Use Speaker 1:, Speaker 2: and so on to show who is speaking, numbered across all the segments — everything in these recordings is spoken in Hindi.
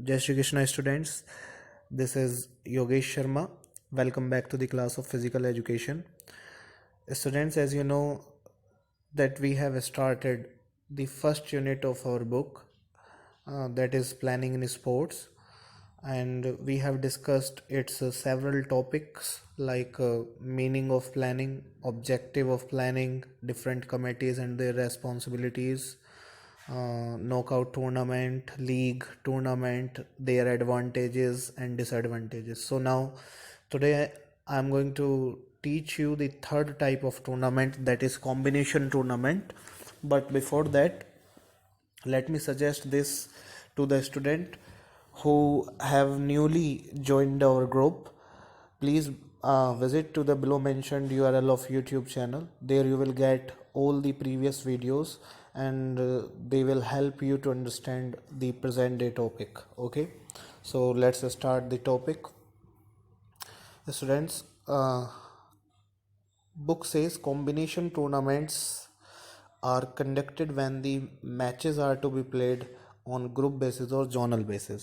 Speaker 1: Jai Shri Krishna students, this is Yogesh Sharma. Welcome back to the class of physical education. Students, as you know that we have started the first unit of our book, that is planning in sports, and we have discussed its several topics like meaning of planning, objective of planning, different committees and their responsibilities, knockout tournament, league tournament, their advantages and disadvantages. So now today I am going to teach you the third type of tournament, that is combination tournament. But before that, let me suggest this to the student who have newly joined our group. Please visit to the below mentioned URL of YouTube channel. There you will get all the previous videos and they will help you to understand the present day topic. Okay, so let's start the topic. Students, book says combination tournaments are conducted when the matches are to be played on group basis और जोनल बेसिस.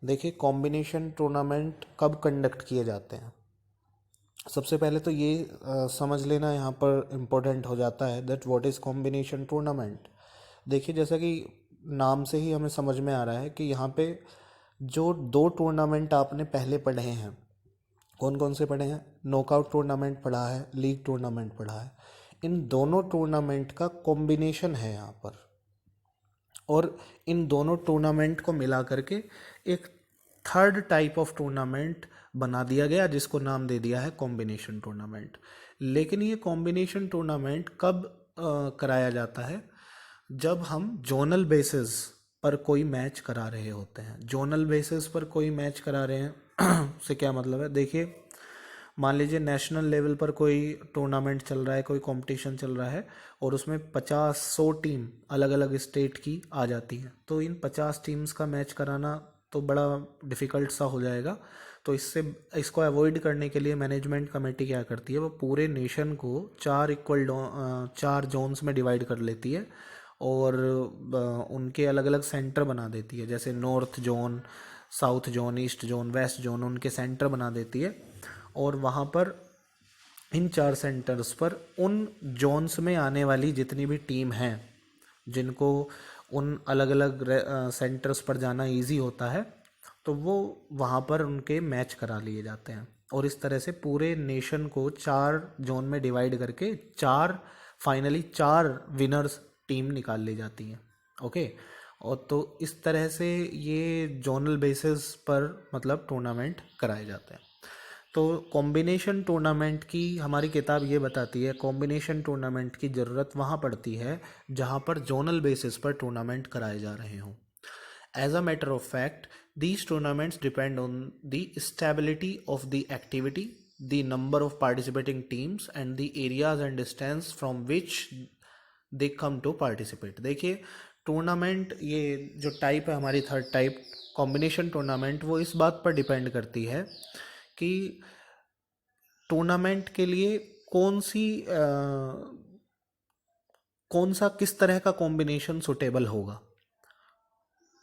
Speaker 1: देखिए कॉम्बिनेशन टूर्नामेंट कब कंडक्ट किए जाते हैं. सबसे पहले तो ये समझ लेना यहाँ पर इम्पोर्टेंट हो जाता है that what is combination tournament. देखिए जैसा कि नाम से ही हमें समझ में आ रहा है कि यहाँ पे जो दो टूर्नामेंट आपने पहले पढ़े हैं, कौन कौन से पढ़े हैं. नॉकआउट टूर्नामेंट पढ़ा है, लीग टूर्नामेंट पढ़ा है. इन दोनों टूर्नामेंट का कॉम्बिनेशन है यहाँ पर, और इन दोनों टूर्नामेंट को मिला करके एक थर्ड टाइप ऑफ टूर्नामेंट बना दिया गया जिसको नाम दे दिया है कॉम्बिनेशन टूर्नामेंट. लेकिन ये कॉम्बिनेशन टूर्नामेंट कब कराया जाता है? जब हम जोनल बेसिस पर कोई मैच करा रहे होते हैं. जोनल बेसिस पर कोई मैच करा रहे हैं से क्या मतलब है? देखिए मान लीजिए नेशनल लेवल पर कोई टूर्नामेंट चल रहा है, कोई कंपटीशन चल रहा है और उसमें 50-100 टीम अलग अलग स्टेट की आ जाती हैं. तो इन 50 टीम्स का मैच कराना तो बड़ा डिफ़िकल्ट सा हो जाएगा. तो इसको अवॉइड करने के लिए मैनेजमेंट कमेटी क्या करती है, वो पूरे नेशन को 4 जोन्स में डिवाइड कर लेती है और उनके अलग अलग सेंटर बना देती है. जैसे north zone, south zone, east zone, west zone, उनके सेंटर बना देती है. और वहाँ पर इन 4 सेंटर्स पर उन जोन्स में आने वाली जितनी भी टीम हैं, जिनको उन अलग अलग सेंटर्स पर जाना इजी होता है, तो वो वहाँ पर उनके मैच करा लिए जाते हैं. और इस तरह से पूरे नेशन को 4 जोन में डिवाइड करके फाइनली 4 विनर्स टीम निकाल ली जाती हैं. ओके, और तो इस तरह से ये जोनल बेसिस पर मतलब टूर्नामेंट कराए जाते हैं. तो कॉम्बिनेशन टूर्नामेंट की हमारी किताब ये बताती है कॉम्बिनेशन टूर्नामेंट की ज़रूरत वहाँ पड़ती है जहाँ पर जोनल बेसिस पर टूर्नामेंट कराए जा रहे हों. As a matter of fact, these tournaments depend on the stability of the activity, the number of participating teams and the areas and distance from which they come to participate. देखिए टूर्नामेंट, ये जो टाइप है हमारी थर्ड टाइप कॉम्बिनेशन टूर्नामेंट, वो इस बात पर डिपेंड करती है कि टूर्नामेंट के लिए किस तरह का कॉम्बिनेशन सुटेबल होगा.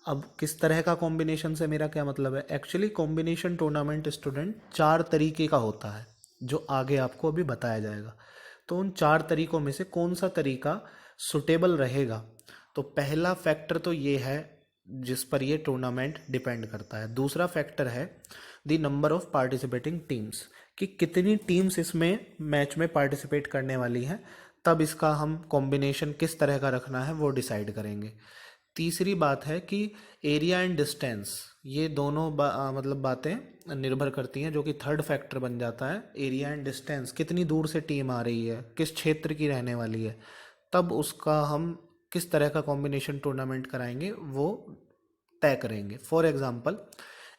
Speaker 1: अब किस तरह का कॉम्बिनेशन से मेरा क्या मतलब है? एक्चुअली कॉम्बिनेशन टूर्नामेंट स्टूडेंट 4 तरीके का होता है जो आगे आपको अभी बताया जाएगा. तो उन 4 तरीकों में से कौन सा तरीका सुटेबल रहेगा? तो पहला फैक्टर तो ये है जिस पर ये टूर्नामेंट डिपेंड करता है. दूसरा फैक्टर है the number of participating teams, कि कितनी टीम्स इसमें मैच में पार्टिसिपेट करने वाली हैं, तब इसका हम कॉम्बिनेशन किस तरह का रखना है वो डिसाइड करेंगे. तीसरी बात है कि एरिया एंड डिस्टेंस, ये दोनों मतलब बातें निर्भर करती हैं, जो कि थर्ड फैक्टर बन जाता है. एरिया एंड डिस्टेंस, कितनी दूर से टीम आ रही है, किस क्षेत्र की रहने वाली है, तब उसका हम किस तरह का कॉम्बिनेशन टूर्नामेंट कराएंगे वो तय करेंगे. For example,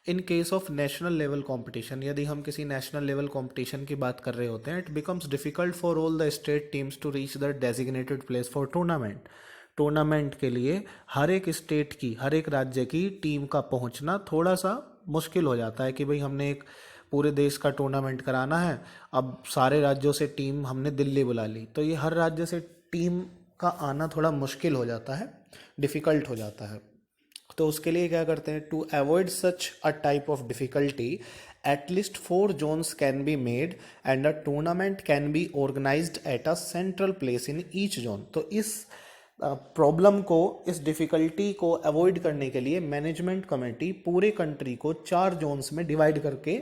Speaker 1: in case of national level competition, यदि हम किसी नेशनल लेवल कंपटीशन की बात कर रहे होते हैं, it becomes difficult for all the state teams to reach the designated place for tournament. Tournament के लिए हर एक स्टेट की, हर एक राज्य की टीम का पहुंचना थोड़ा सा मुश्किल हो जाता है कि भाई हमने एक पूरे देश का टूर्नामेंट कराना है, अब सारे राज्यों से टीम हमने दिल्ली बुला ली, तो ये हर राज्य से टीम का आना थोड़ा मुश्किल हो जाता है, डिफ़िकल्ट हो जाता है. तो उसके लिए क्या करते हैं, to avoid such a type of difficulty at least 4 zones can be made and a tournament can be organized at a central place in each zone. तो इस प्रॉब्लम को, इस डिफ़िकल्टी को अवॉइड करने के लिए मैनेजमेंट कमेटी पूरे कंट्री को 4 जोन्स में डिवाइड करके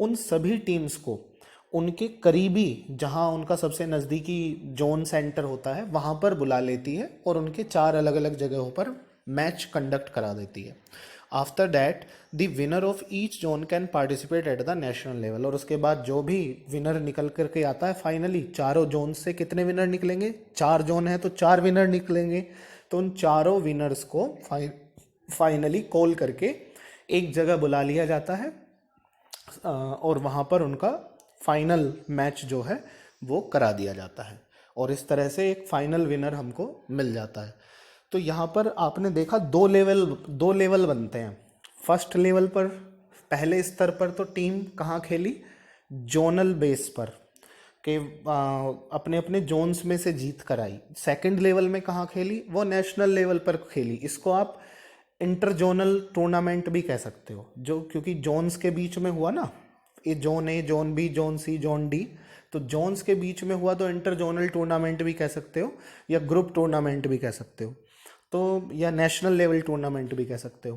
Speaker 1: उन सभी टीम्स को उनके करीबी, जहां उनका सबसे नज़दीकी जोन सेंटर होता है, वहां पर बुला लेती है और उनके 4 अलग अलग जगहों पर मैच कंडक्ट करा देती है. After that the winner of each zone can participate at the national level. और उसके बाद जो भी विनर निकल करके आता है, फाइनली चारों जोन से कितने विनर निकलेंगे, 4 जोन है तो 4 विनर निकलेंगे. तो उन चारों विनर्स को फाइनली कॉल करके एक जगह बुला लिया जाता है और वहाँ पर उनका फाइनल मैच जो है वो करा दिया जाता है. और इस तरह से एक फाइनल विनर हमको मिल जाता है. तो यहाँ पर आपने देखा दो लेवल बनते हैं. फर्स्ट लेवल पर, पहले स्तर पर तो टीम कहाँ खेली, जोनल बेस पर के अपने अपने जोन्स में से जीत कर आई. सेकंड लेवल में कहाँ खेली, वो नेशनल लेवल पर खेली. इसको आप इंटर जोनल टूर्नामेंट भी कह सकते हो, जो क्योंकि जोन्स के बीच में हुआ ना, ये zone A, zone B, zone C, zone D, तो जोन्स के बीच में हुआ तो इंटर जोनल टूर्नामेंट भी कह सकते हो, या ग्रुप टूर्नामेंट भी कह सकते हो, तो या नेशनल लेवल टूर्नामेंट भी कह सकते हो.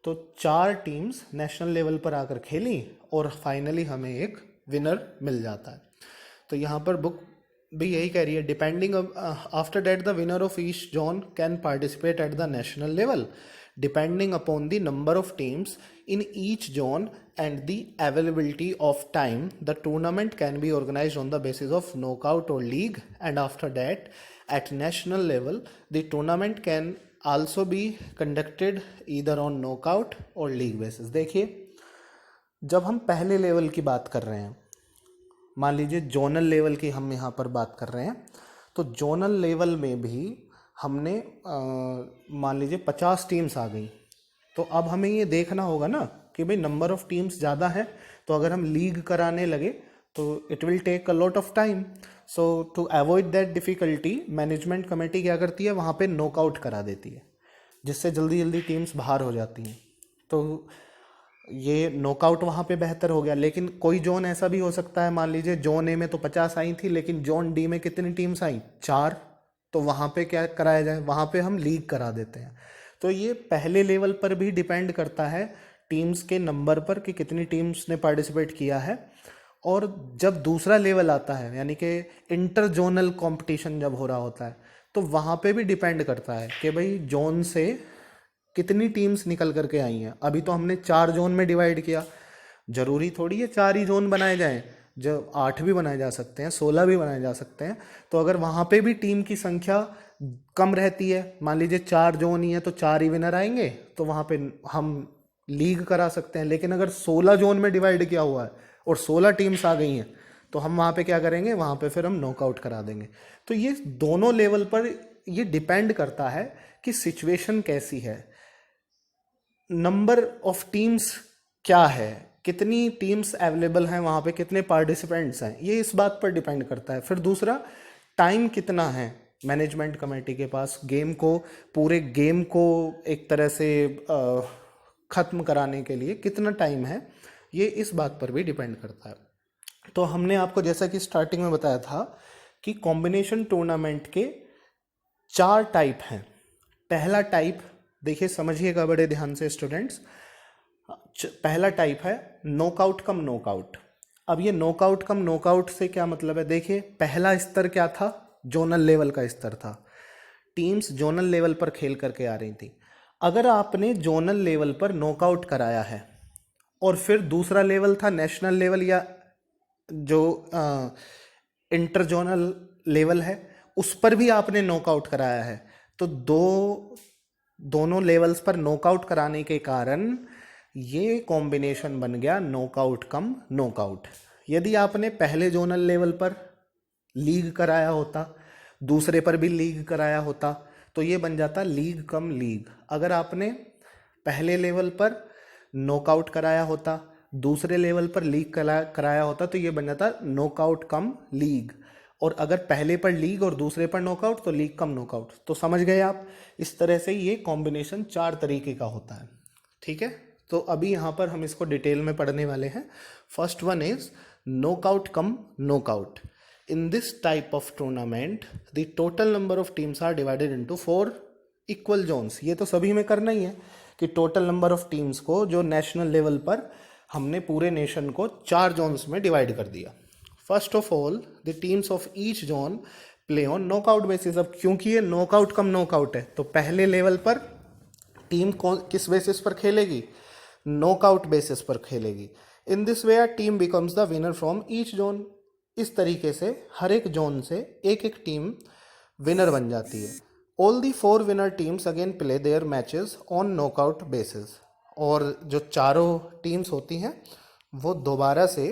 Speaker 1: तो 4 टीम्स नेशनल लेवल पर आकर खेली और फाइनली हमें एक विनर मिल जाता है. तो यहाँ पर बुक भी यही कह रही है, depending after that the winner of each zone can participate at the national level depending upon the number of teams in each zone and the availability of time. The tournament can be organized on the basis of knockout or league, and after that at national level the tournament can also be conducted either on knockout or league basis. देखिए, जब हम पहले लेवल की बात कर रहे हैं, मान लीजिए जोनल लेवल की हम यहाँ पर बात कर रहे हैं, तो जोनल लेवल में भी हमने मान लीजिए 50 टीम्स आ गई. तो अब हमें ये देखना होगा ना कि भाई नंबर ऑफ टीम्स ज़्यादा है, तो अगर हम लीग कराने लगे तो it will take a lot of time. So to avoid that difficulty management committee क्या करती है, वहाँ पे नॉकआउट करा देती है, जिससे जल्दी जल्दी टीम्स बाहर हो जाती हैं. तो ये नॉकआउट वहाँ पे बेहतर हो गया. लेकिन कोई जोन ऐसा भी हो सकता है, मान लीजिए जोन ए में तो 50 आई थी, लेकिन जोन डी में कितनी टीम्स आई, 4. तो वहाँ पे क्या कराया जाए, वहाँ पे हम लीग करा देते हैं. तो ये पहले लेवल पर भी डिपेंड करता है टीम्स के नंबर पर कि कितनी टीम्स ने पार्टिसिपेट किया है. और जब दूसरा लेवल आता है, यानी कि इंटर जोनल कॉम्पिटिशन जब हो रहा होता है, तो वहाँ पे भी डिपेंड करता है कि भाई जोन से कितनी टीम्स निकल करके आई हैं. अभी तो हमने 4 जोन में डिवाइड किया, ज़रूरी थोड़ी है 4 ही जोन बनाए जाएं, जो 8 भी बनाए जा सकते हैं, 16 भी बनाए जा सकते हैं. तो अगर वहाँ पे भी टीम की संख्या कम रहती है, मान लीजिए 4 जोन ही है तो 4 ही विनर आएंगे, तो वहाँ पे हम लीग करा सकते हैं. लेकिन अगर 16 जोन में डिवाइड किया हुआ है और 16 टीम्स आ गई हैं, तो हम वहाँ पे क्या करेंगे, वहाँ पे फिर हम नॉकआउट करा देंगे. तो ये दोनों लेवल पर ये डिपेंड करता है कि सिचुएशन कैसी है, नंबर ऑफ टीम्स क्या है, कितनी टीम्स अवेलेबल हैं वहाँ पे, कितने पार्टिसिपेंट्स हैं, ये इस बात पर डिपेंड करता है. फिर दूसरा, टाइम कितना है मैनेजमेंट कमेटी के पास गेम को, पूरे गेम को एक तरह से ख़त्म कराने के लिए कितना टाइम है, ये इस बात पर भी डिपेंड करता है. तो हमने आपको जैसा कि स्टार्टिंग में बताया था कि कॉम्बिनेशन टूर्नामेंट के 4 टाइप हैं. पहला टाइप देखिए, समझिएगा बड़े ध्यान से स्टूडेंट्स. पहला टाइप है नॉकआउट कम नॉकआउट. अब ये नॉकआउट कम नॉकआउट से क्या मतलब है, देखिए पहला स्तर क्या था, जोनल लेवल का स्तर था. टीम्स जोनल लेवल पर खेल करके आ रही थी. अगर आपने जोनल लेवल पर नॉकआउट कराया है और फिर दूसरा लेवल था नेशनल लेवल या जो इंटर जोनल लेवल है, उस पर भी आपने नॉकआउट कराया है, तो दोनों लेवल्स पर नॉकआउट कराने के कारण ये कॉम्बिनेशन बन गया नॉकआउट कम नॉकआउट. यदि आपने पहले जोनल लेवल पर लीग कराया होता, दूसरे पर भी लीग कराया होता, तो ये बन जाता लीग कम लीग. अगर आपने पहले लेवल पर नॉकआउट कराया होता, दूसरे लेवल पर लीग कराया होता, तो ये बन जाता नॉकआउट कम लीग. और अगर पहले पर लीग और दूसरे पर नॉकआउट तो लीग कम नॉकआउट। तो समझ गए आप, इस तरह से ये कॉम्बिनेशन 4 तरीके का होता है। ठीक है, तो अभी यहाँ पर हम इसको डिटेल में पढ़ने वाले हैं। First one is knockout cum knockout. In this type of tournament the total number of teams are divided into 4 equal zones. ये तो सभी में करना ही है कि टोटल नंबर ऑफ टीम्स को जो नेशनल लेवल पर हमने पूरे नेशन को 4 जोन्स में डिवाइड कर दिया। First of all the teams of each zone play on knockout basis. अब क्योंकि ये नॉकआउट कम नॉकआउट है तो पहले लेवल पर टीम किस बेसिस पर खेलेगी, नॉकआउट बेसिस पर खेलेगी। In this way team becomes the winner from each zone. इस तरीके से हर एक जोन से एक एक टीम विनर बन जाती है। All the 4 winner teams again play their matches on knockout basis. और जो चारों टीम्स होती हैं वो दोबारा से